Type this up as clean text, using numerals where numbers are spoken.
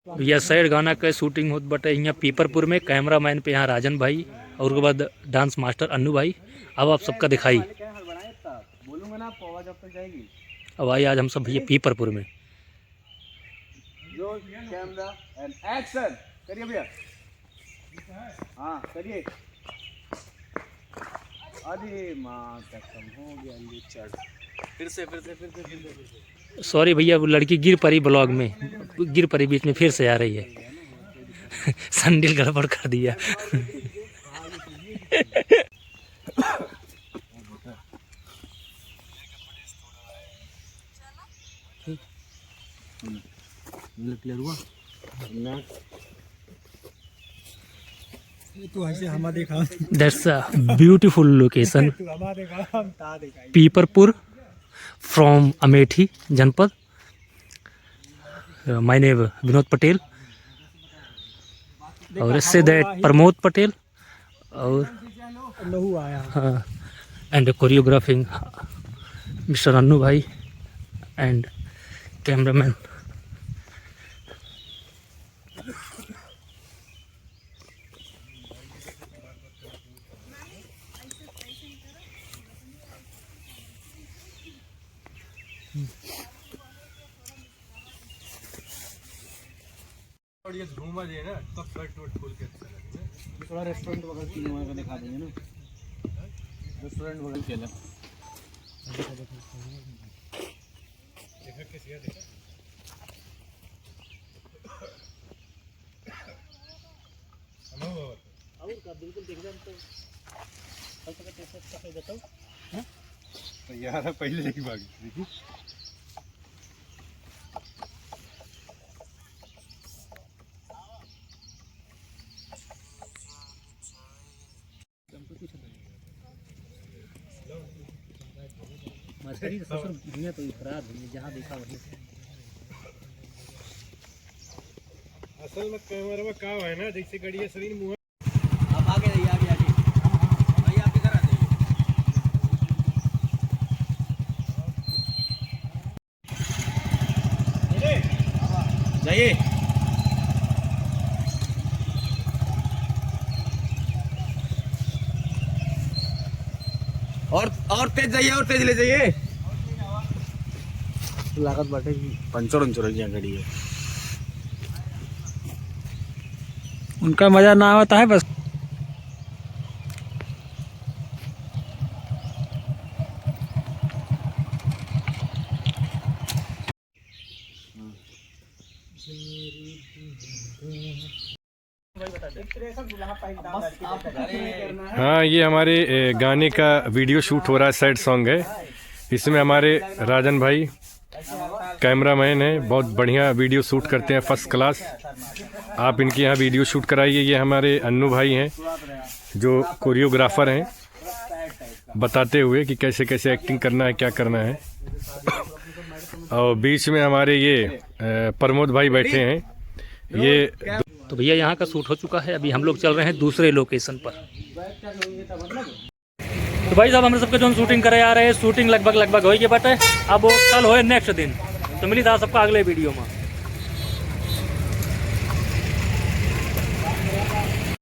यह साइड गाना का शूटिंग होत बटे यहाँ पीपरपुर में। कैमरामैन पे यहाँ राजन भाई और उसके बाद डांस मास्टर अन्नू भाई। अब आप सबका दिखाई। अब आई आज हम सब भैया पीपरपुर में। कैमरा एंड एक्शन करिए भैया। हाँ करिए। अरे माँ कसम हो गया ये चढ़। फिर से सॉरी भैया, वो लड़की गिर पड़ी ब्लॉग में, गिर पड़ी बीच में, फिर से आ रही है। संडील गड़बड़ कर दिया। क्लियर हुआ ना? तो ऐसे हम देखा। That's a beautiful location. Piparpur from Amethi जनपद। My name विनोद पटेल और इससे दैट प्रमोद पटेल और लहू आया। हाँ एंड कोरियोग्राफिंग मिस्टर अन्नू भाई एंड कैमरामैन। और ये घूमा जाए ना तब शर्ट वोट खोल के अच्छा लगेगा। थोड़ा रेस्टोरेंट वगैरह की वहाँ का दिखा देंगे ना। रेस्टोरेंट वगैरह चला। देखा कैसे देखा। और का बिल्कुल देख जान तो कल तक टेस्ट कर देता हूं। हां तो यार पहले देखी बागी देखी। मछली ससुर दुनिया तो खराब है, जहाँ देखा वहीं। असल में कैमरा में का है ना, जैसे गड़िया शरीर मुंह। आप आगे जाइए आगे भाई, आप इधर आ जाइए। जाइए और तेज जाइए, और तेज ले जाइए। लागत बाटे पंचर गाड़ी है। उनका मजा ना आता है बस। हाँ, ये हमारे गाने का वीडियो शूट हो रहा है, सैड सॉन्ग है। इसमें हमारे राजन भाई कैमरामैन है, बहुत बढ़िया वीडियो शूट करते हैं, फर्स्ट क्लास। आप इनके यहाँ वीडियो शूट कराइए। ये हमारे अन्नू भाई हैं जो कोरियोग्राफर हैं, बताते हुए कि कैसे कैसे एक्टिंग करना है, क्या करना है। और बीच में हमारे ये प्रमोद भाई बैठे हैं। ये तो भैया यहाँ का शूट हो चुका है, अभी हम लोग चल रहे हैं दूसरे लोकेशन पर। तो भाई साहब, हम सबके जो शूटिंग करे आ रहे हैं, शूटिंग लगभग हो गई बटे। अब वो कल होए नेक्स्ट दिन। तो मिली था सबका अगले वीडियो में।